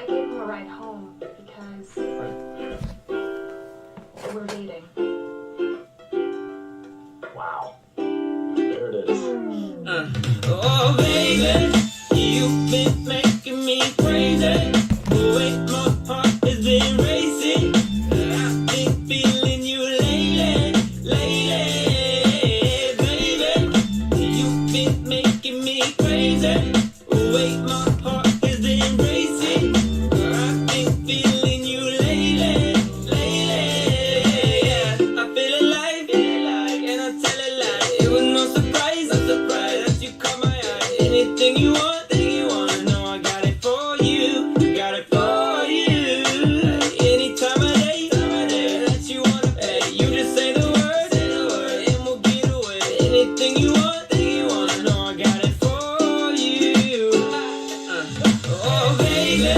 gave him a ride home because we're dating. Wow. There it is. Oh, baby, you've been making me crazy. The way my heart has been racing. I've been feeling you lately, baby. You've been making me crazy. The way my heart has been racing. I've been feeling you lately, yeah. I feel alive, and I tell a lie. It was no surprise that you caught my eye. Anything you want, know I got it for you, Any time of day that you wanna pay, you just say the word, and we'll get away. Anything you want, know I got it for you. Oh baby,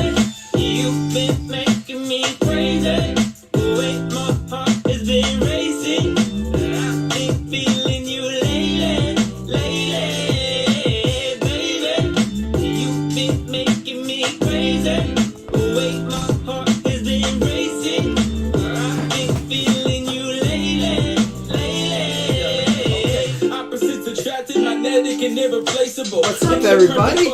you've been making me crazy. The way my heart has been racing. I've been feeling you lately, baby. You've been making me crazy. The way my heart has been racing. I've been feeling you lately. Opposites attracted, magnetic and irreplaceable. What's up, everybody?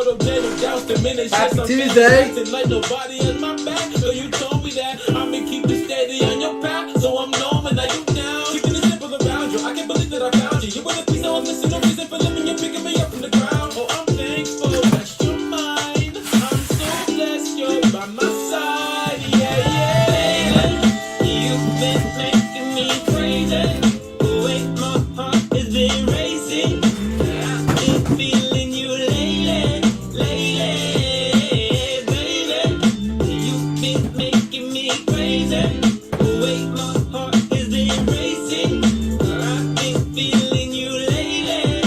Happy Tuesday. Like nobody in my back. So you told me that I'ma keep it steady on your path. So I'm knowing that you down. Keeping it simple around you. I can't believe that I found you. You were the piece I was missing. No reason for living. You're picking me up from the ground. Oh, I'm thankful that you're mine. I'm so blessed you're by my side. Yeah. You've been making me crazy. The way my heart has been racing. I've been feeling you lately, baby. You've been making me crazy. The way my heart has been racing. I've been feeling you lately.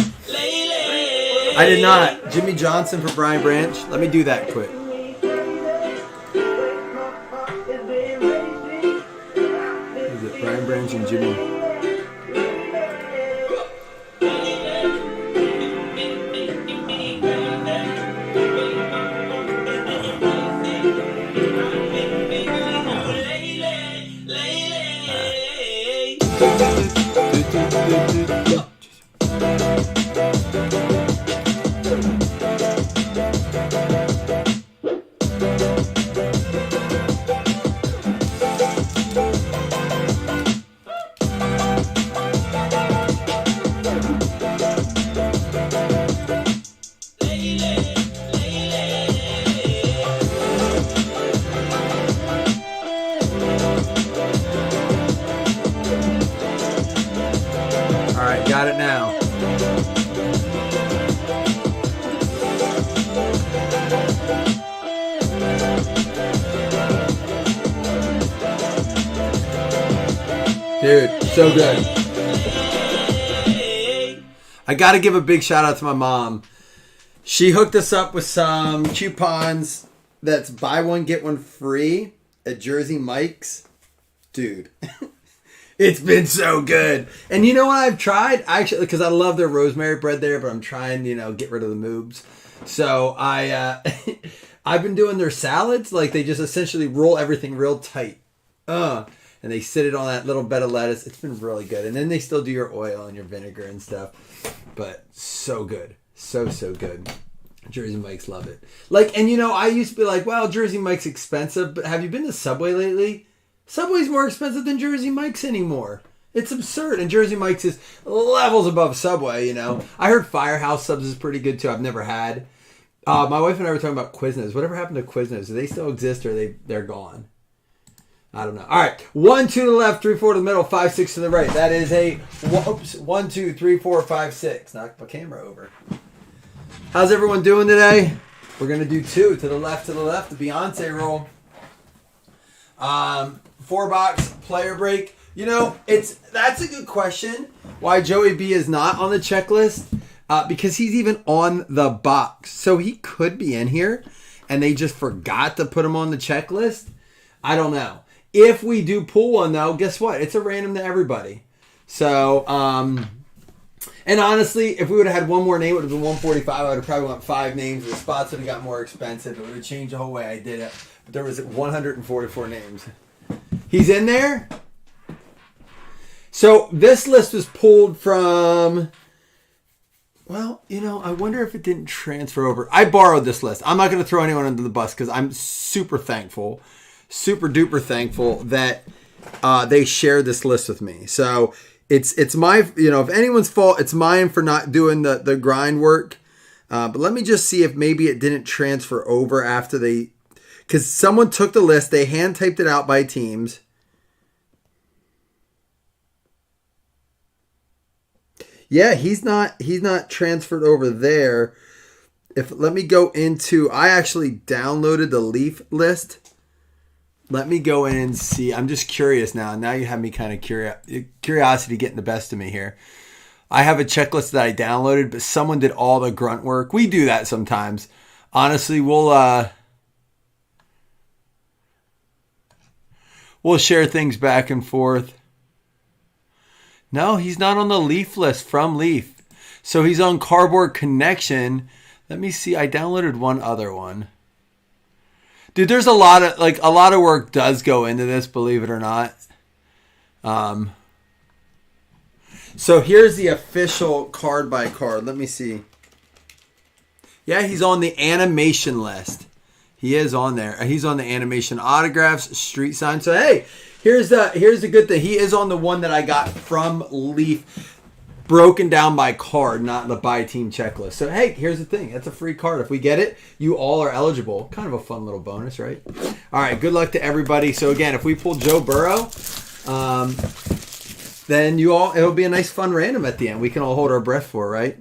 I did not. Jimmy Johnson for Brian Branch. Let me do that quick. Is it Brian Branch and Jimmy? All right, got it now. Dude, so good. I got to give a big shout out to my mom. She hooked us up with some coupons that's buy one, get one free at Jersey Mike's. Dude, it's been so good. And you know what I've tried? Actually, because I love their rosemary bread there, but I'm trying, get rid of the moobs. So I've been doing their salads. Like they just essentially roll everything real tight. And they sit it on that little bed of lettuce. It's been really good. And then they still do your oil and your vinegar and stuff. But so good. So good. Jersey Mike's love it. I used to be like, well, Jersey Mike's expensive. But have you been to Subway lately? Subway's more expensive than Jersey Mike's anymore. It's absurd. And Jersey Mike's is levels above Subway, I heard Firehouse Subs is pretty good too. I've never had. My wife and I were talking about Quiznos. Whatever happened to Quiznos? Do they still exist or they're gone? I don't know. All right. 1, 2 to the left, 3, 4 to the middle, 5, 6 to the right. That is a 1, 2, 3, 4, 5, 6. Knock my camera over. How's everyone doing today? We're going to do 2 to the left, the Beyonce roll. 4-box player break. That's a good question. Why Joey B is not on the checklist? Because he's even on the box. So he could be in here and they just forgot to put him on the checklist. I don't know. If we do pull one, though, guess what? It's a random to everybody. So, and And honestly, if we would have had one more name, it would have been 145. I would have probably went 5 names. The spots would have got more expensive. It would have changed the whole way I did it. But there was 144 names. He's in there. So this list was pulled from... Well, I wonder if it didn't transfer over. I borrowed this list. I'm not going to throw anyone under the bus because I'm super thankful, super duper thankful that they shared this list with me. So it's my, if anyone's fault, it's mine for not doing the grind work. But let me just see if maybe it didn't transfer over after because someone took the list, they hand typed it out by teams. Yeah, he's not transferred over there. Let me go into, I actually downloaded the Leaf list. Let me go in and see. I'm just curious now. Now you have me kind of curiosity getting the best of me here. I have a checklist that I downloaded, but someone did all the grunt work. We do that sometimes. Honestly, we'll share things back and forth. No, he's not on the Leaf list from Leaf. So he's on Cardboard Connection. Let me see. I downloaded one other one. Dude, there's a lot of work does go into this, believe it or not. So here's the official card by card. Let me see. Yeah, he's on the animation list. He is on there. He's on the animation autographs, street signs. So hey, here's the good thing. He is on the one that I got from Leaf, broken down by card, not the by team checklist. So hey, here's the thing. That's a free card. If we get it, you all are eligible. Kind of a fun little bonus, right? All right, good luck to everybody. So again, if we pull Joe Burrow, then it'll be a nice fun random at the end. We can all hold our breath for, right?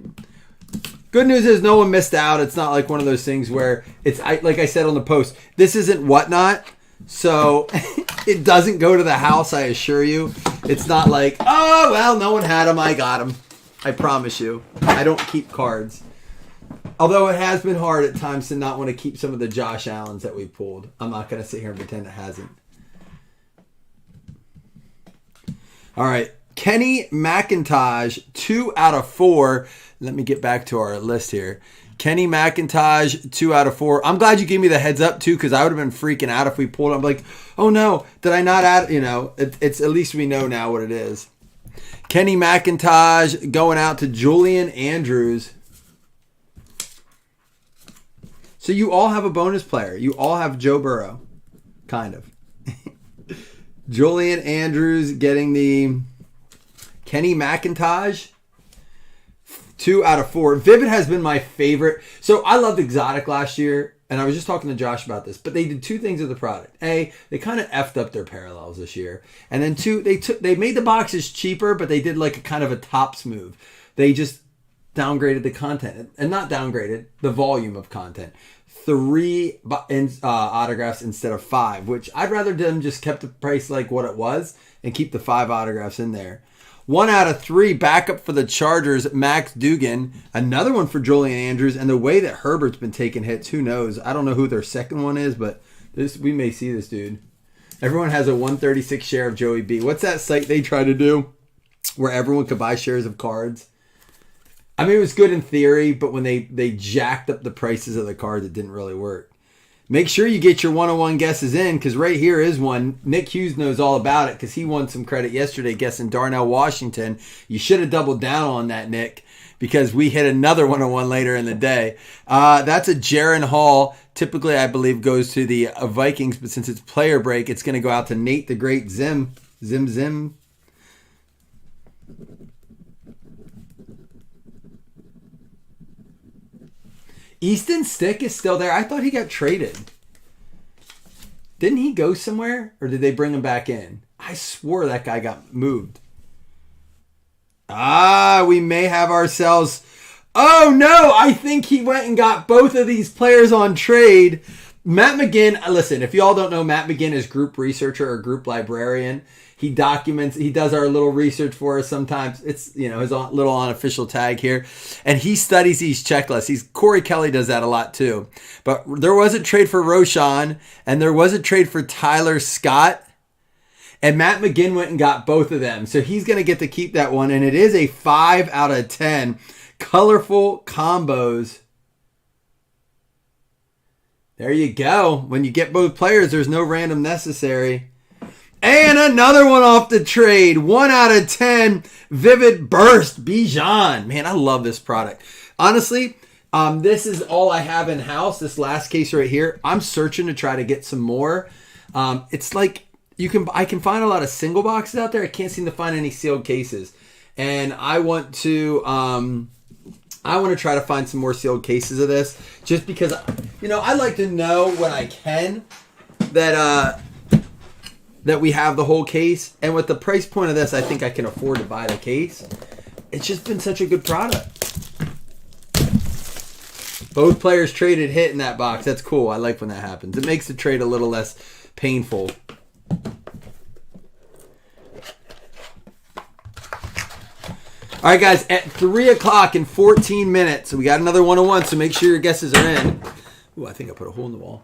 Good news is no one missed out. It's not like one of those things where like I said on the post, this isn't Whatnot. So it doesn't go to the house, I assure you. It's not like, oh, well, no one had them. I got them. I promise you. I don't keep cards. Although it has been hard at times to not want to keep some of the Josh Allens that we pulled. I'm not going to sit here and pretend it hasn't. All right. Kenny McIntosh, 2 out of 4. Let me get back to our list here. Kenny McIntosh, 2 out of 4. I'm glad you gave me the heads up, too, because I would have been freaking out if we pulled it. I'm like, oh, no, did I not add, it's at least we know now what it is. Kenny McIntosh going out to Julian Andrews. So you all have a bonus player. You all have Joe Burrow, kind of. Julian Andrews getting the Kenny McIntosh. 2 out of 4. Vivid has been my favorite. So I loved Exotic last year, and I was just talking to Josh about this, but they did 2 things with the product. A, they kind of effed up their parallels this year. And then 2, they made the boxes cheaper, but they did like a kind of a tops move. They just downgraded the content, and not downgraded, the volume of content. 3 autographs instead of 5, which I'd rather them just kept the price like what it was and keep the 5 autographs in there. 1 out of 3 backup for the Chargers, Max Duggan. Another one for Julian Andrews. And the way that Herbert's been taking hits, who knows? I don't know who their second one is, but we may see this dude. Everyone has a 136 share of Joey B. What's that site they try to do where everyone could buy shares of cards? I mean, it was good in theory, but when they jacked up the prices of the cards, it didn't really work. Make sure you get your 101 guesses in, because right here is one. Nick Hughes knows all about it because he won some credit yesterday guessing Darnell Washington. You should have doubled down on that, Nick, because we hit another 101 later in the day. That's a Jaron Hall. Typically, I believe, goes to the Vikings, but since it's player break, it's going to go out to Nate the Great Zim. Zim. Easton Stick is still there. I thought he got traded. Didn't he go somewhere? Or did they bring him back in? I swore that guy got moved. We may have ourselves... Oh, no! I think he went and got both of these players on trade. Matt McGinn... Listen, if y'all don't know, Matt McGinn is group researcher or group librarian. He documents, he does our little research for us sometimes. It's, his little unofficial tag here. And he studies these checklists. Corey Kelly does that a lot too. But there was a trade for Roshan, and there was a trade for Tyler Scott. And Matt McGinn went and got both of them. So he's going to get to keep that one. And it is a 5 out of 10. Colorful combos. There you go. When you get both players, there's no random necessary. And another one off the trade. 1 out of 10. Vivid Burst. Bijan. Man, I love this product. Honestly, this is all I have in house. This last case right here. I'm searching to try to get some more. It's like I can find a lot of single boxes out there. I can't seem to find any sealed cases. And I want to try to find some more sealed cases of this, just because, I like to know when I can that we have the whole case. And with the price point of this, I think I can afford to buy the case. It's just been such a good product. Both players traded hit in that box. That's cool. I like when that happens. It makes the trade a little less painful. All right, guys, at 3 o'clock in 14 minutes, so we got another 101, so make sure your guesses are in. Ooh, I think I put a hole in the wall.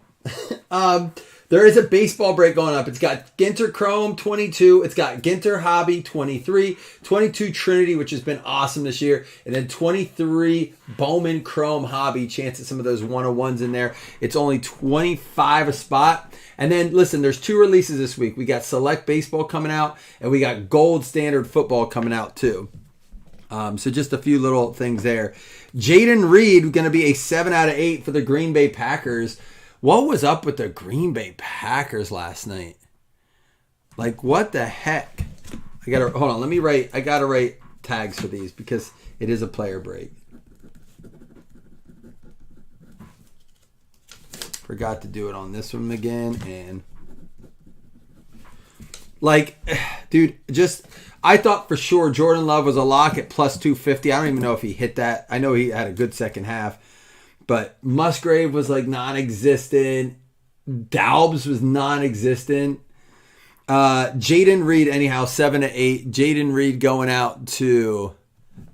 There is a baseball break going up. It's got Ginter Chrome 22. It's got Ginter Hobby 23. 22 Trinity, which has been awesome this year. And then 23 Bowman Chrome Hobby. Chance at some of those 101s in there. It's only 25 a spot. And then, listen, there's 2 releases this week. We got Select Baseball coming out, and we got Gold Standard Football coming out, too. So just a few little things there. Jaden Reed going to be a 7 out of 8 for the Green Bay Packers. What was up with the Green Bay Packers last night? Like, what the heck? Hold on, I gotta write tags for these because it is a player break. Forgot to do it on this one again, and dude, I thought for sure Jordan Love was a lock at plus 250. I don't even know if he hit that. I know he had a good second half. But Musgrave was non-existent. Dalbs was non-existent. Jaden Reed, anyhow, 7 to 8. Jaden Reed going out to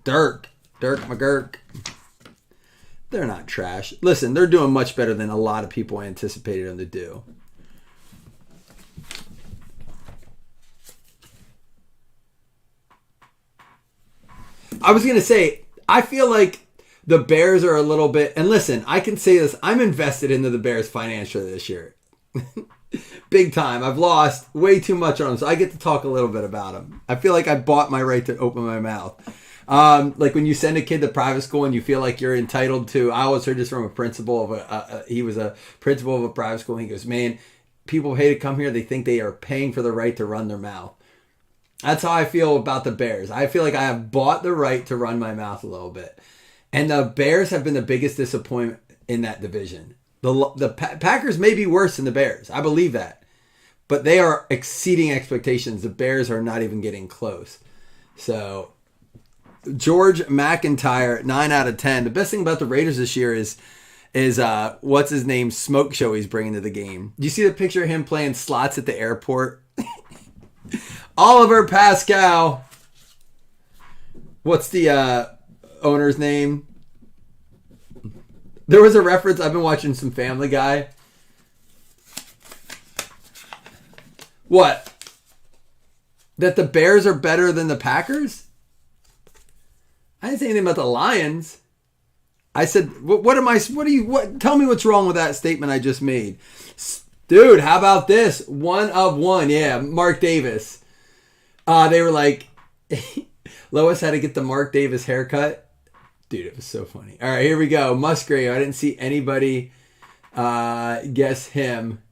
Dirk McGurk. They're not trash. Listen, they're doing much better than a lot of people anticipated them to do. I was going to say, I feel like the Bears are a little bit, and listen, I can say this, I'm invested into the Bears financially this year. Big time. I've lost way too much on them, so I get to talk a little bit about them. I feel like I bought my right to open my mouth. Like when you send a kid to private school and you feel like you're entitled to, I always heard this from a principal of he was a principal of a private school, and he goes, man, people pay to come here, they think they are paying for the right to run their mouth. That's how I feel about the Bears. I feel like I have bought the right to run my mouth a little bit. And the Bears have been the biggest disappointment in that division. The Packers may be worse than the Bears. I believe that. But they are exceeding expectations. The Bears are not even getting close. So, George McIntyre, 9 out of 10. The best thing about the Raiders this year is what's his name, smoke show he's bringing to the game. Do you see the picture of him playing slots at the airport? Oliver Pascal. What's the owner's name? There was a reference. I've been watching some Family Guy. What? That the Bears are better than the Packers? I didn't say anything about the Lions. I said, tell me what's wrong with that statement I just made. Dude, how about this? 1 of 1. Yeah, Mark Davis. They were like, Lois had to get the Mark Davis haircut. Dude, it was so funny. All right, here we go. Musgrave. I didn't see anybody guess him.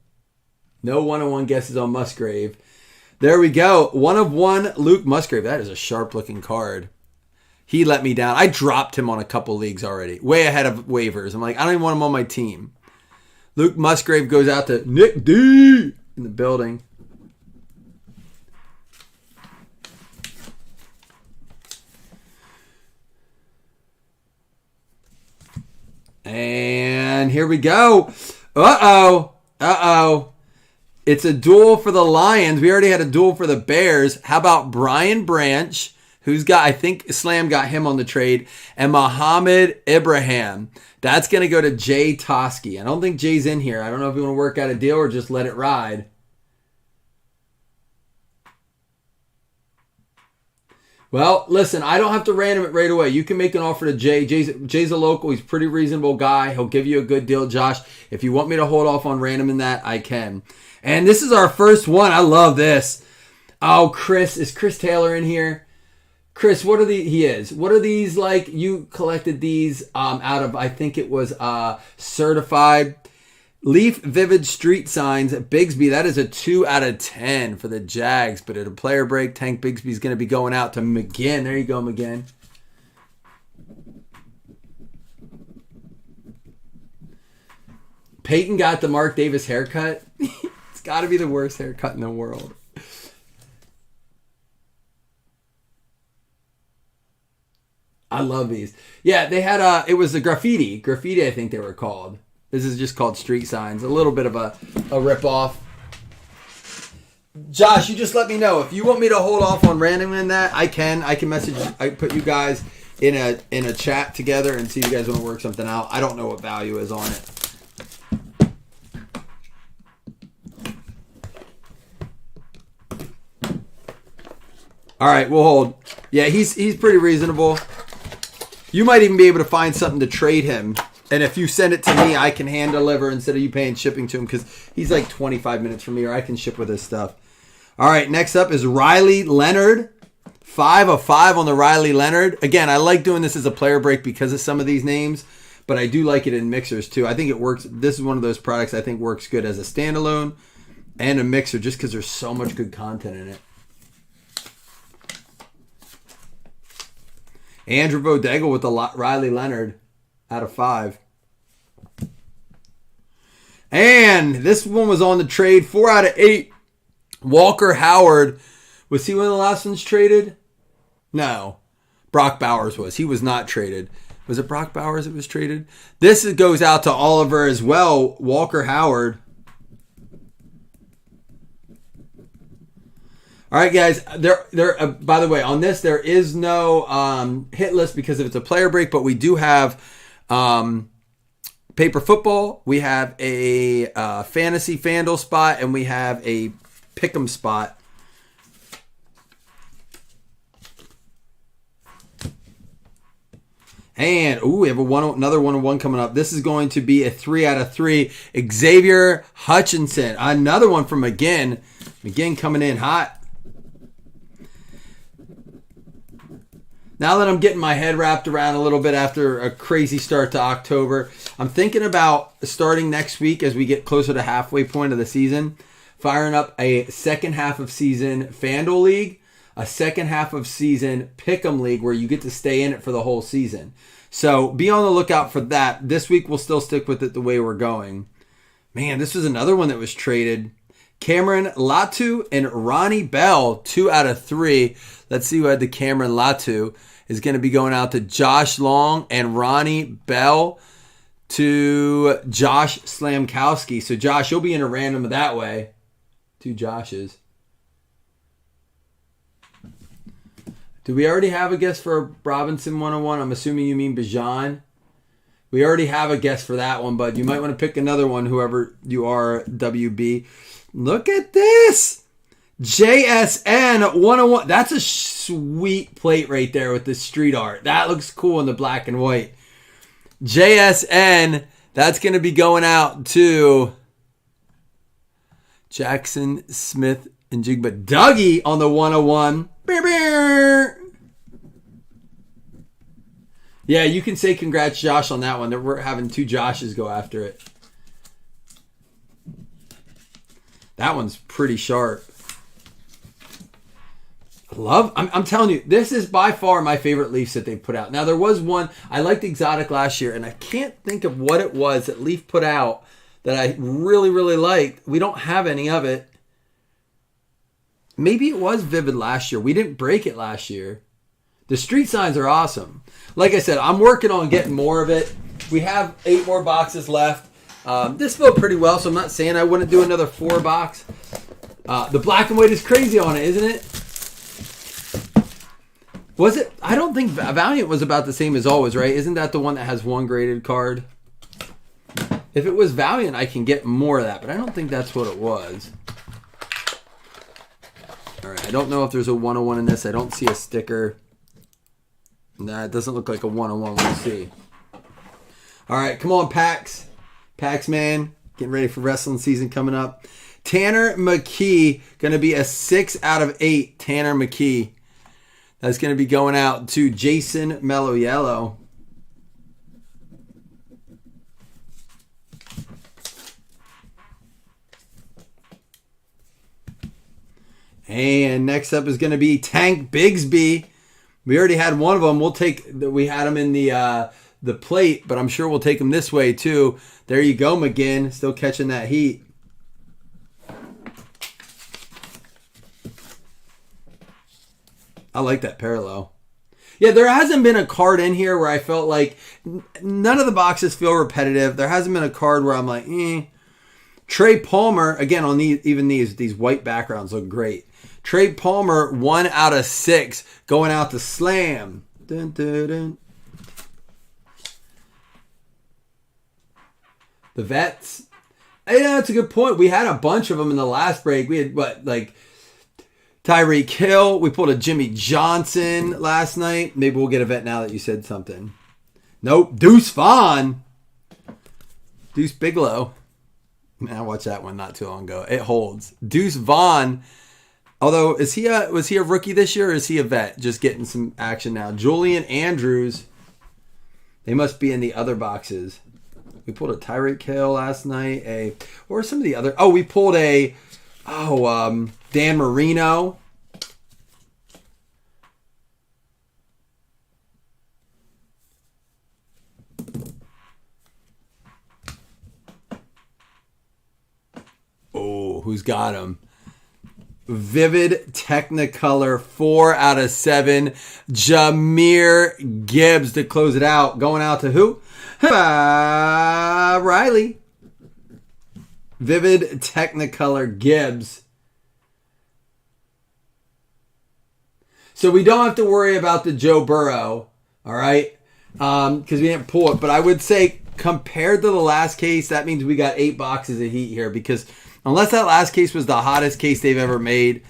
No 1-on-1 guesses on Musgrave. There we go. 1 of 1, Luke Musgrave. That is a sharp-looking card. He let me down. I dropped him on a couple leagues already. Way ahead of waivers. I'm like, I don't even want him on my team. Luke Musgrave goes out to Nick D in the building. And here we go. Uh-oh. It's a duel for the Lions. We already had a duel for the Bears. How about Brian Branch, who's got, I think Slam got him on the trade, and Muhammad Ibrahim. That's going to go to Jay Toski. I don't think Jay's in here. I don't know if you want to work out a deal or just let it ride. Well, listen, I don't have to random it right away. You can make an offer to Jay. Jay's a local. He's a pretty reasonable guy. He'll give you a good deal, Josh. If you want me to hold off on randoming that, I can. And this is our first one. I love this. Oh, Chris. Is Chris Taylor in here? Chris, what are he is. What are these like? You collected these out of, I think it was certified Leaf Vivid Street Signs. Bigsby, that is a 2 out of 10 for the Jags. But at a player break, Tank Bigsby's going to be going out to McGinn. There you go, McGinn. Peyton got the Mark Davis haircut. It's got to be the worst haircut in the world. I love these. Yeah, they had it was the graffiti. Graffiti, I think they were called. This is just called Street Signs. A little bit of a rip-off. Josh, you just let me know. If you want me to hold off on randoming that, I can. I can message. I put you guys in a chat together and see if you guys want to work something out. I don't know what value is on it. All right, we'll hold. Yeah, he's pretty reasonable. You might even be able to find something to trade him. And if you send it to me, I can hand deliver instead of you paying shipping to him because he's like 25 minutes from me, or I can ship with his stuff. All right, next up is Riley Leonard. 5 of 5 on the Riley Leonard. Again, I like doing this as a player break because of some of these names, but I do like it in mixers too. I think it works. This is one of those products I think works good as a standalone and a mixer just because there's so much good content in it. Andrew Bodega with the Riley Leonard out of 5. And this one was on the trade. 4 out of 8. Walker Howard. Was he one of the last ones traded? No. Brock Bowers was. He was not traded. Was it Brock Bowers that was traded? This goes out to Oliver as well. Walker Howard. All right, guys. By the way, on this, there is no hit list because if it's a player break, but we do have paper football. We have a fantasy FanDuel spot, and we have a pick'em spot. And we have another 1-on-1 coming up. This is going to be a 3 out of 3. Xavier Hutchinson, another one from McGinn. McGinn coming in hot. Now that I'm getting my head wrapped around a little bit after a crazy start to October, I'm thinking about starting next week as we get closer to halfway point of the season, firing up a second half of season FanDuel League, a second half of season Pick'em League where you get to stay in it for the whole season. So be on the lookout for that. This week we'll still stick with it the way we're going. Man, this was another one that was traded. Cameron Latu and Ronnie Bell, 2 out of 3. Let's see who had the Cameron Latu. Is going to be going out to Josh Long and Ronnie Bell to Josh Slamkowski. So, Josh, you'll be in a random that way. 2 Joshes. Do we already have a guess for Robinson 101? I'm assuming you mean Bijan. We already have a guess for that one, but you might want to pick another one, whoever you are, WB. Look at this. JSN 101. That's a sweet plate right there with the street art. That looks cool in the black and white. JSN, that's going to be going out to Jackson Smith and Jigba. Dougie on the 101. Yeah, you can say congrats, Josh, on that one. We're having 2 Joshes go after it. That one's pretty sharp. I'm telling you, this is by far my favorite Leafs that they put out. Now, there was one, I liked Exotic last year, and I can't think of what it was that Leaf put out that I really, really liked. We don't have any of it. Maybe it was Vivid last year. We didn't break it last year. The street signs are awesome. Like I said, I'm working on getting more of it. We have 8 more boxes left. This filled pretty well, so I'm not saying I wouldn't do another 4 box. The black and white is crazy on it, isn't it? Was it? I don't think Valiant was about the same as always, right? Isn't that the one that has 1 graded card? If it was Valiant, I can get more of that, but I don't think that's what it was. All right, I don't know if there's a 101 in this. I don't see a sticker. Nah, it doesn't look like a 101. We'll see. All right, come on, Pax. Pax, man. Getting ready for wrestling season coming up. Tanner McKee, going to be a 6 out of 8. Tanner McKee. That's going to be going out to Jason Mellow Yellow. And next up is going to be Tank Bigsby. We already had one of them. We had him in the plate, but I'm sure we'll take him this way too. There you go, McGinn. Still catching that heat. I like that parallel. Yeah, there hasn't been a card in here where I felt like none of the boxes feel repetitive. There hasn't been a card where I'm like, Trey Palmer, again, on these white backgrounds look great. Trey Palmer, 1 out of 6, going out to Slam. Dun, dun, dun. The vets. Hey, that's a good point. We had a bunch of them in the last break. We had, Tyreek Hill. We pulled a Jimmy Johnson last night. Maybe we'll get a vet now that you said something. Nope. Deuce Vaughn. Deuce Bigelow. Man, I watched that one not too long ago. It holds. Deuce Vaughn. Although, was he a rookie this year or is he a vet? Just getting some action now. Julian Andrews. They must be in the other boxes. We pulled a Tyreek Hill last night. Or some of the other. Oh, we pulled Dan Marino. Oh, who's got him? Vivid Technicolor, 4 out of 7. Jahmyr Gibbs to close it out. Going out to who? Riley. Vivid Technicolor Gibbs. So we don't have to worry about the Joe Burrow, all right? Because we didn't pull it. But I would say compared to the last case, that means we got 8 boxes of heat here because unless that last case was the hottest case they've ever made,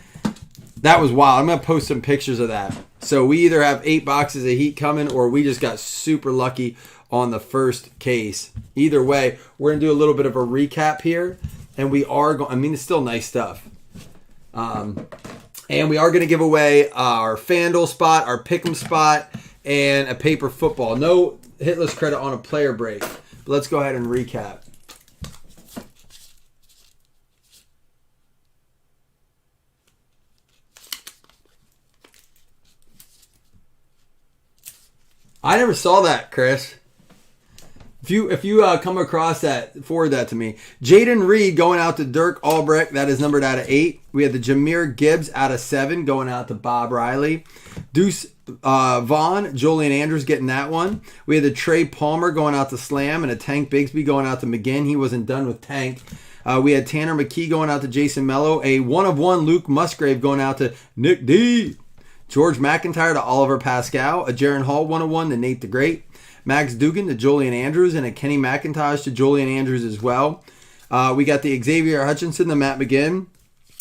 that was wild. I'm going to post some pictures of that. So we either have 8 boxes of heat coming or we just got super lucky on the first case. Either way, we're going to do a little bit of a recap here. And we are going, it's still nice stuff. And we are going to give away our FanDuel spot, our Pick'em spot, and a paper football. No hitless credit on a player break. But let's go ahead and recap. I never saw that, Chris. If you come across that, forward that to me. Jaden Reed going out to Dirk Albrecht. That is numbered out of 8. We had the Jahmyr Gibbs out of 7 going out to Bob Riley. Deuce Vaughn, Julian Andrews getting that one. We had the Trey Palmer going out to Slam and a Tank Bigsby going out to McGinn. He wasn't done with Tank. We had Tanner McKee going out to Jason Mello. A 1-of-1 Luke Musgrave going out to Nick D. George McIntyre to Oliver Pascal. A Jaron Hall 1-of-1 to Nate the Great. Max Dugan to Julian Andrews and a Kenny McIntosh to Julian Andrews as well. We got the Xavier Hutchinson to Matt McGinn.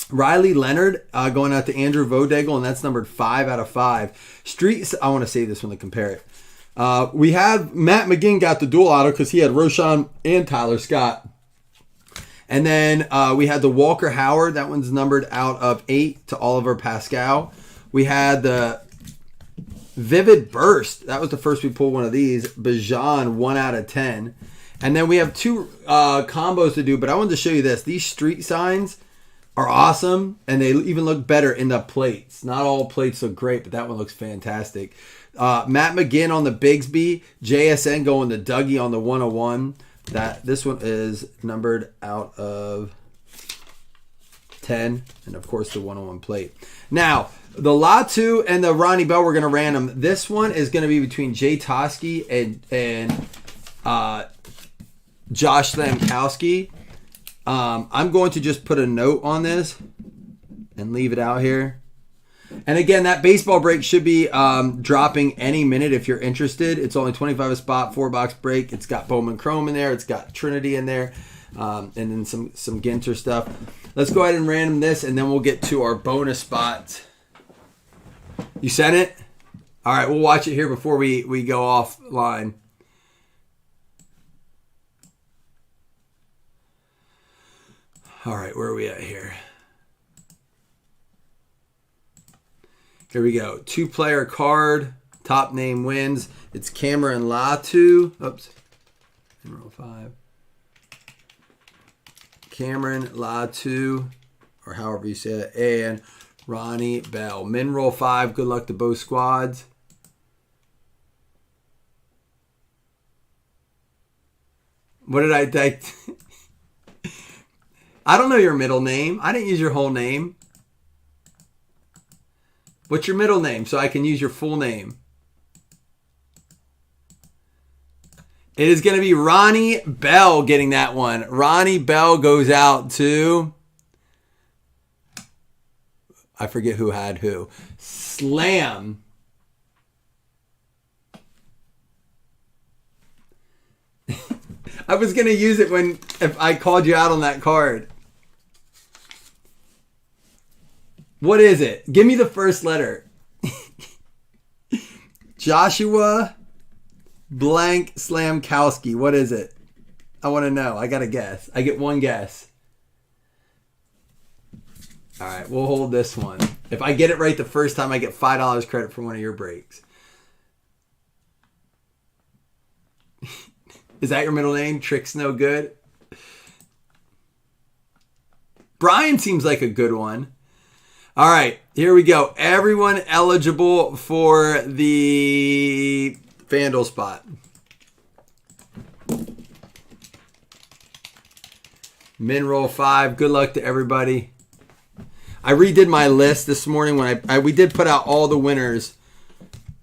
Riley Leonard going out to Andrew Vodegel, and that's numbered 5 out of 5. Street, I want to save this one to compare it. We have Matt McGinn got the dual auto because he had Roshan and Tyler Scott. And then we had the Walker Howard. That one's numbered out of 8 to Oliver Pascal. We had the Vivid Burst. That was the first we pulled one of these. Bajan, 1 out of 10. And then we have 2 combos to do, but I wanted to show you this. These street signs are awesome, and they even look better in the plates. Not all plates look great, but that one looks fantastic. Matt McGinn on the Bigsby. JSN going to Dougie on the 101. This one is numbered out of 10, and of course the 101 plate. Now, the Latu and the Ronnie Bell, we're going to random. This one is going to be between Jay Tosky and Josh Slamkowski. I'm going to just put a note on this and leave it out here. And again, that baseball break should be dropping any minute if you're interested. It's only $25 a spot, 4-box break. It's got Bowman Chrome in there. It's got Trinity in there. and then some Ginter stuff. Let's go ahead and random this, and then we'll get to our bonus spots. You sent it? All right, we'll watch it here before we go offline. All right, where are we at here? Here we go. 2-player card. Top name wins. It's Cameron Latu. Oops. Roll 5. Cameron Latu, or however you say it, and Ronnie Bell. Min roll 5. Good luck to both squads. What did I type? I don't know your middle name. I didn't use your whole name. What's your middle name so I can use your full name? It is going to be Ronnie Bell getting that one. Ronnie Bell goes out to... I forget who had who. Slam. I was going to use it if I called you out on that card. What is it? Give me the first letter. Joshua blank Slamkowski. What is it? I want to know. I got to guess. I get one guess. All right, we'll hold this one. If I get it right the first time, I get $5 credit for one of your breaks. Is that your middle name? Trick's no good. Brian seems like a good one. All right, here we go. Everyone eligible for the FanDuel spot. Min roll 5. Good luck to everybody. I redid my list this morning when we did put out all the winners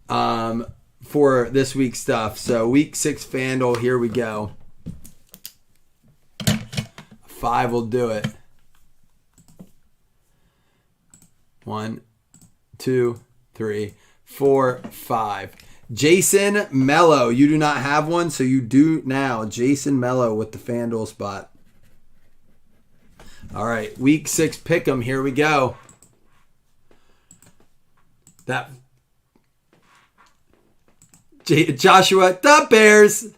for this week's stuff. So week 6 FanDuel, here we go. 5 will do it. 1, 2, 3, 4, 5. Jason Mello. You do not have one, so you do now. Jason Mello with the FanDuel spot. All right, week 6 pick'em. Here we go. That Joshua, the Bears.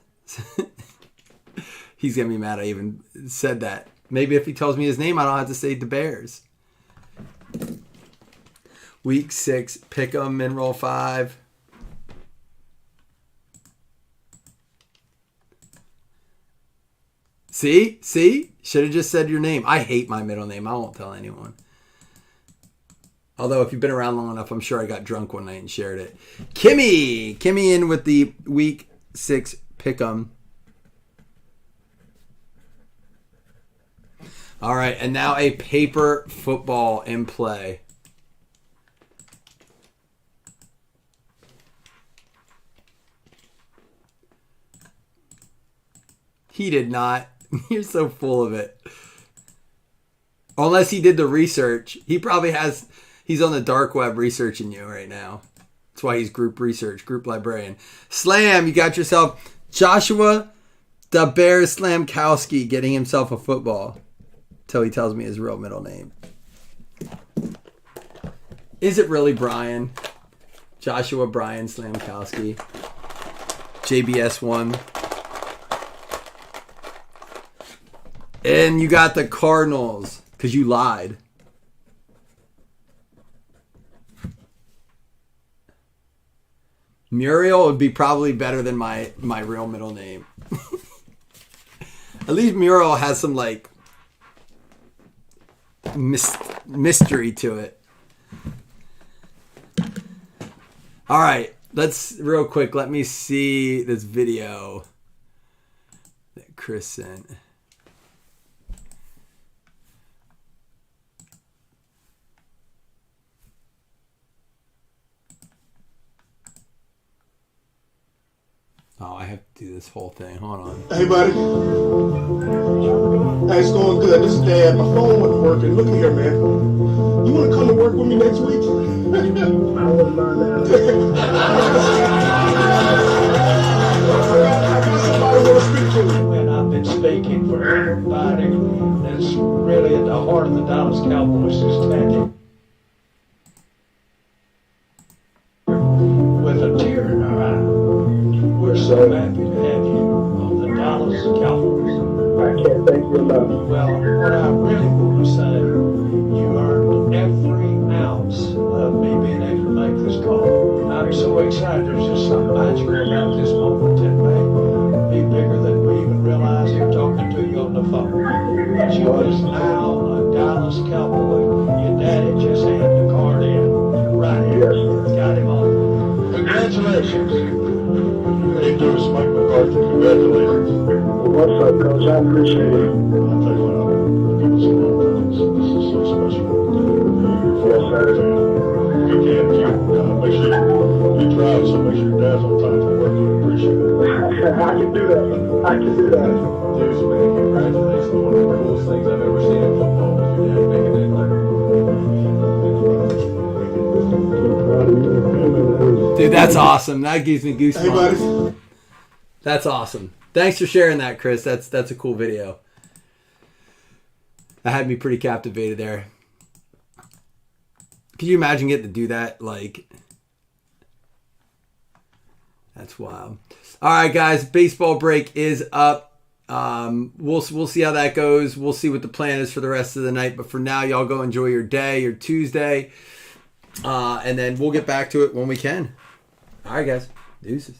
He's gonna be mad I even said that. Maybe if he tells me his name, I don't have to say the Bears. Week 6 pick'em, min roll 5. See? Should have just said your name. I hate my middle name. I won't tell anyone. Although if you've been around long enough, I'm sure I got drunk one night and shared it. Kimmy in with the week 6 pick'em. All right, and now a paper football in play. He did not. You're so full of it. Unless he did the research. He probably has. He's on the dark web researching you right now. That's why he's group research, group librarian. Slam, you got yourself Joshua the Bear Slamkowski getting himself a football. Till he tells me his real middle name. Is it really Brian? Joshua Brian Slamkowski. JBS 1. And you got the Cardinals because you lied. Muriel would be probably better than my real middle name. At least Muriel has some like mystery to it. All right, let's real quick. Let me see this video that Chris sent. Oh, I have to do this whole thing. Hold on. Hey, buddy. Hey, it's going good. This is Dad. My phone wasn't working. Look here, man. You want to come to work with me next week? I wouldn't mind that. I got somebody want to speak to you. And I've been speaking for everybody. heart of the Dallas Cowboys is standing with a tear in our eye. We're so happy to have you on the Dallas Cowboys. I can't thank you enough. Well, what I really want to say, you earned every ounce of me being able to make this call. I'm so excited. There's just something magical about this moment that may be bigger than we even realize in talking to you on the phone. But you is now a Dallas Cowboy. Your daddy just handed the card in. Right here. Got him on. Congratulations. Hey, Lewis, Mike McCarthy, congratulations. What's up, Coach? I appreciate it. I'll tell you what, people say a lot of times, this is so special. Yes, sir. You can't, make sure you drive, so make sure your dad's on time for work. We appreciate it. I can do that. I can do that. Dude, man, congratulations. One of the coolest things I've ever seen in football was your dad making that claim. Dude, that's awesome. That gives me Hey, buddy. goosebumps. That's awesome. Thanks for sharing that, Chris. That's a cool video. That had me pretty captivated there. Could you imagine getting to do that? Like, that's wild. All right, guys. Baseball break is up. We'll see how that goes. We'll see what the plan is for the rest of the night. But for now, y'all go enjoy your day, your Tuesday. And then we'll get back to it when we can. All right, guys. Deuces.